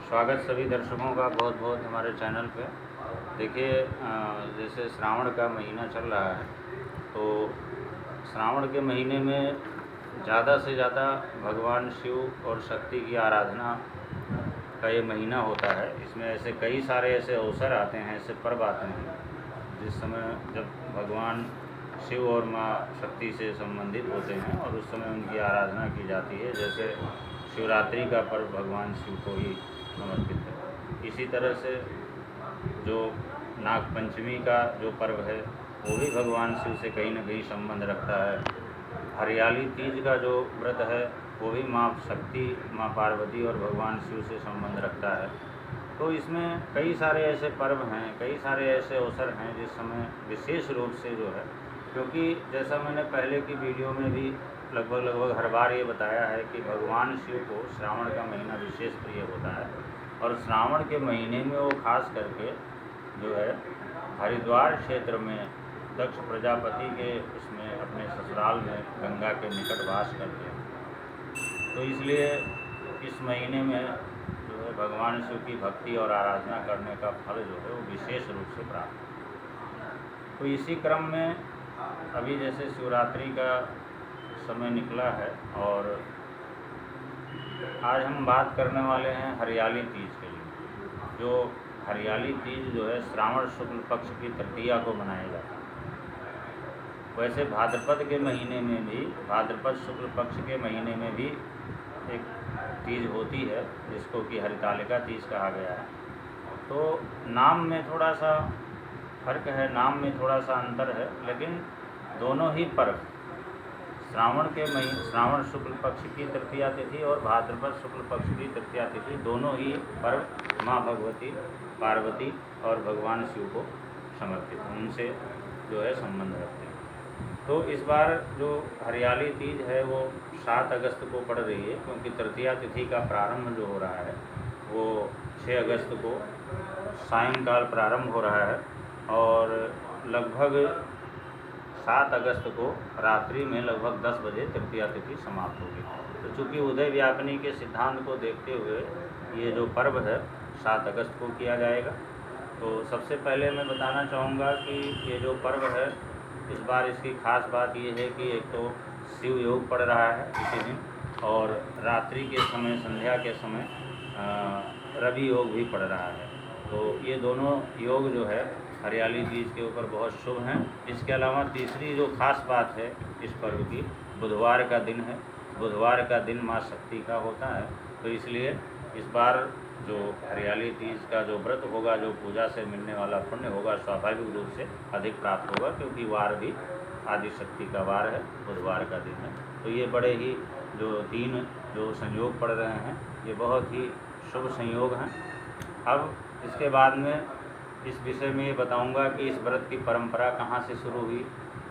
स्वागत सभी दर्शकों का बहुत बहुत हमारे चैनल पे। देखिए जैसे श्रावण का महीना चल रहा है, तो श्रावण के महीने में ज़्यादा से ज़्यादा भगवान शिव और शक्ति की आराधना का ये महीना होता है। इसमें ऐसे कई सारे ऐसे अवसर आते हैं, ऐसे पर्व आते हैं जिस समय जब भगवान शिव और माँ शक्ति से संबंधित होते हैं और उस समय उनकी आराधना की जाती है। जैसे शिवरात्रि का पर्व भगवान शिव को ही समर्पित है। इसी तरह से जो नाग पंचमी का जो पर्व है वो भी भगवान शिव से कहीं न कहीं संबंध रखता है। हरियाली तीज का जो व्रत है वो भी माँ शक्ति, माँ पार्वती और भगवान शिव से संबंध रखता है। तो इसमें कई सारे ऐसे पर्व हैं, कई सारे ऐसे अवसर हैं जिस समय विशेष रूप से जो है, क्योंकि जैसा मैंने पहले की वीडियो में भी लगभग हर बार ये बताया है कि भगवान शिव को श्रावण का महीना विशेष प्रिय होता है। और श्रावण के महीने में वो खास करके जो है हरिद्वार क्षेत्र में दक्ष प्रजापति के उसमें अपने ससुराल में गंगा के निकट वास करते हैं। तो इसलिए इस महीने में जो है भगवान शिव की भक्ति और आराधना करने का फल जो है वो विशेष रूप से प्राप्त है। तो इसी क्रम में अभी जैसे शिवरात्रि का समय निकला है और आज हम बात करने वाले हैं हरियाली तीज के लिए। जो हरियाली तीज जो है श्रावण शुक्ल पक्ष की तृतीया को मनाया जाता है। वैसे भाद्रपद के महीने में भी, भाद्रपद शुक्ल पक्ष के महीने में भी एक तीज होती है जिसको कि हरितालिका तीज कहा गया है। तो नाम में थोड़ा सा फर्क है, नाम में थोड़ा सा अंतर है, लेकिन दोनों ही पर्व श्रावण शुक्ल पक्ष की तृतीया तिथि और भाद्रपद शुक्ल पक्ष की तृतीया तिथि दोनों ही पर्व माँ भगवती, पार्वती और भगवान शिव को समर्पित हैं, उनसे जो है संबंध रखते हैं। तो इस बार जो हरियाली तीज है वो 7 अगस्त को पड़ रही है, क्योंकि तृतीया तिथि का प्रारंभ जो हो रहा है वो 6 अगस्त को सायंकाल प्रारंभ हो रहा है और लगभग 7 अगस्त को रात्रि में लगभग 10 बजे तृतीया तिथि समाप्त होगी। तो चूँकि उदय व्यापनी के सिद्धांत को देखते हुए ये जो पर्व है 7 अगस्त को किया जाएगा। तो सबसे पहले मैं बताना चाहूँगा कि ये जो पर्व है इस बार इसकी खास बात ये है कि एक तो शिव योग पड़ रहा है इसी दिन, और रात्रि के समय, संध्या के समय रवि योग भी पड़ रहा है। तो ये दोनों योग जो है हरियाली तीज के ऊपर बहुत शुभ हैं। इसके अलावा तीसरी जो खास बात है इस पर्व की, बुधवार का दिन है। बुधवार का दिन माँ शक्ति का होता है, तो इसलिए इस बार जो हरियाली तीज का जो व्रत होगा, जो पूजा से मिलने वाला पुण्य होगा, स्वाभाविक रूप से अधिक प्राप्त होगा, क्योंकि वार भी आदि शक्ति का वार है, बुधवार का दिन है। तो ये बड़े ही जो 3 जो संयोग पड़ रहे हैं ये बहुत ही शुभ संयोग हैं। अब इसके बाद में इस विषय में ये बताऊंगा कि इस व्रत की परंपरा कहाँ से शुरू हुई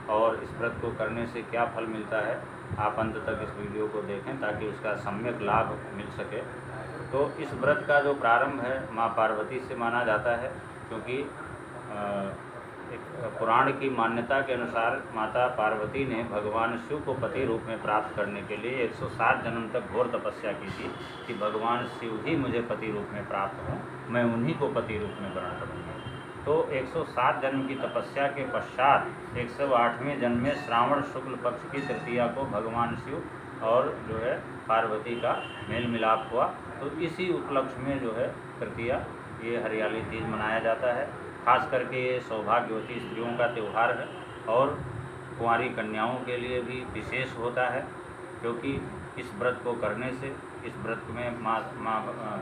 और इस व्रत को करने से क्या फल मिलता है। आप अंत तक इस वीडियो को देखें ताकि उसका सम्यक लाभ मिल सके। तो इस व्रत का जो प्रारंभ है माँ पार्वती से माना जाता है, क्योंकि एक पुराण की मान्यता के अनुसार माता पार्वती ने भगवान शिव को पति रूप में प्राप्त करने के लिए 107 जन्म तक घोर तपस्या की थी कि भगवान शिव ही मुझे पति रूप में प्राप्त हों, मैं उन्हीं को पति रूप में ग्रहण करूँगी। तो 107 जन्म की तपस्या के पश्चात 108वें जन्म में श्रावण शुक्ल पक्ष की तृतीया को भगवान शिव और जो है पार्वती का मेल मिलाप हुआ। तो इसी उपलक्ष्य में जो है तृतीया, ये हरियाली तीज मनाया जाता है। खास करके ये सौभाग्यवती स्त्रियों का त्यौहार है और कुंवारी कन्याओं के लिए भी विशेष होता है, क्योंकि इस व्रत को करने से, इस व्रत में माँ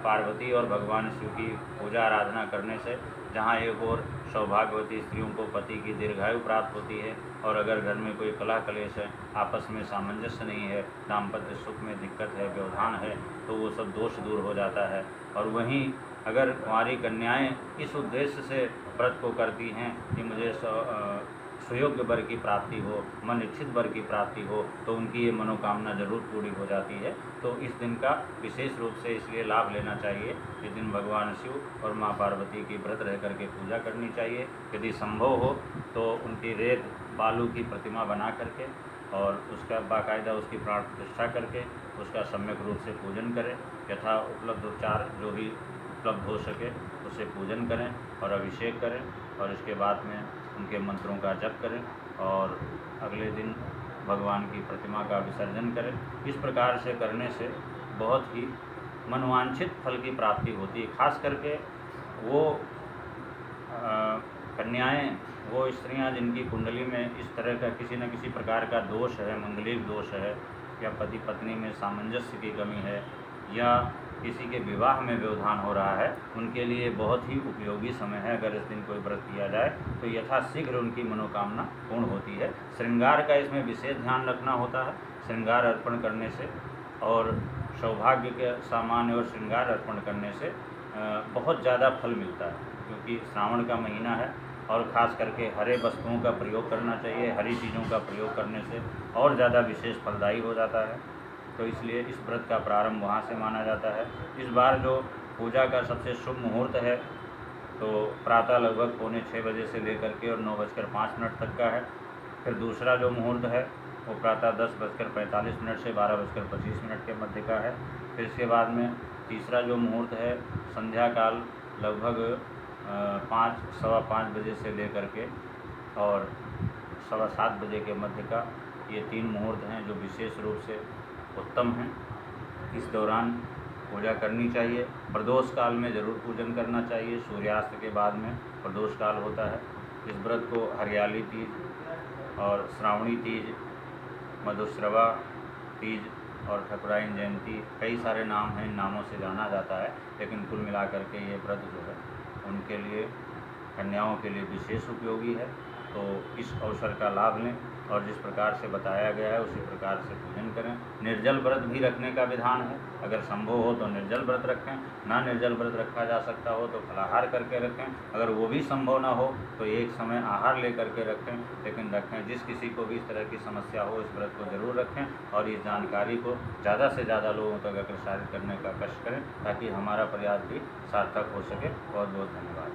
पार्वती और भगवान शिव की पूजा आराधना करने से जहाँ एक और सौभाग्यवती स्त्रियों को पति की दीर्घायु प्राप्त होती है, और अगर घर में कोई कलह कलेश है, आपस में सामंजस्य नहीं है, दाम्पत्य सुख में दिक्कत है, व्यवधान है, तो वो सब दोष दूर हो जाता है। और वहीं अगर कुंवारी कन्याएँ इस उद्देश्य से व्रत को करती हैं कि मुझे सुयोग्य वर की प्राप्ति हो, मन इच्छित वर की प्राप्ति हो, तो उनकी ये मनोकामना जरूर पूरी हो जाती है। तो इस दिन का विशेष रूप से इसलिए लाभ लेना चाहिए। इस दिन भगवान शिव और माँ पार्वती की व्रत रह करके पूजा करनी चाहिए। यदि संभव हो तो उनकी रेत बालू की प्रतिमा बना करके और उसका बाकायदा उसकी प्राण प्रतिष्ठा करके उसका सम्यक रूप से पूजन करें। यथा उपलब्ध उपचार जो भी उपलब्ध हो सके उसे पूजन करें और अभिषेक करें और इसके बाद में उनके मंत्रों का जप करें और अगले दिन भगवान की प्रतिमा का विसर्जन करें। इस प्रकार से करने से बहुत ही मनोवांछित फल की प्राप्ति होती है। खास करके वो कन्याएं, वो स्त्रियां जिनकी कुंडली में इस तरह का किसी न किसी प्रकार का दोष है, मंगलिक दोष है, या पति पत्नी में सामंजस्य की कमी है, या किसी के विवाह में व्यवधान हो रहा है, उनके लिए बहुत ही उपयोगी समय है। अगर इस दिन कोई व्रत किया जाए तो यथाशीघ्र उनकी मनोकामना पूर्ण होती है। श्रृंगार का इसमें विशेष ध्यान रखना होता है। श्रृंगार अर्पण करने से और सौभाग्य के सामान्य और श्रृंगार अर्पण करने से बहुत ज़्यादा फल मिलता है, क्योंकि श्रावण का महीना है और ख़ास करके हरे वस्तुओं का प्रयोग करना चाहिए। हरी चीज़ों का प्रयोग करने से और ज़्यादा विशेष फलदायी हो जाता है। तो इसलिए इस व्रत का प्रारंभ वहाँ से माना जाता है। इस बार जो पूजा का सबसे शुभ मुहूर्त है तो प्रातः लगभग 5:45 बजे से लेकर के और 9:05 तक का है। फिर दूसरा जो मुहूर्त है वो प्रातः 10:45 से 12:25 के मध्य का है। फिर इसके बाद में तीसरा जो मुहूर्त है संध्या काल लगभग 5:15 बजे से लेकर के और 7:15 बजे के मध्य का। ये 3 मुहूर्त हैं जो विशेष रूप से उत्तम हैं। इस दौरान पूजा करनी चाहिए। प्रदोष काल में ज़रूर पूजन करना चाहिए। सूर्यास्त के बाद में प्रदोष काल होता है। इस व्रत को हरियाली तीज और श्रावणी तीज, मधुश्रवा तीज और ठकुराइन जयंती, कई सारे नाम हैं, इन नामों से जाना जाता है। लेकिन कुल मिलाकर के ये व्रत जो है उनके लिए, कन्याओं के लिए विशेष उपयोगी है। तो इस अवसर का लाभ लें और जिस प्रकार से बताया गया है उसी प्रकार से पूजन करें। निर्जल व्रत भी रखने का विधान है। अगर संभव हो तो निर्जल व्रत रखें, ना निर्जल व्रत रखा जा सकता हो तो फलाहार करके रखें। अगर वो भी संभव ना हो तो एक समय आहार ले करके रखें, लेकिन रखें। जिस किसी को भी इस तरह की समस्या हो इस व्रत को ज़रूर रखें और इस जानकारी को ज़्यादा से ज़्यादा लोगों तक अग्रसारित करने का कष्ट करें ताकि हमारा प्रयास भी सार्थक हो सके। बहुत बहुत धन्यवाद।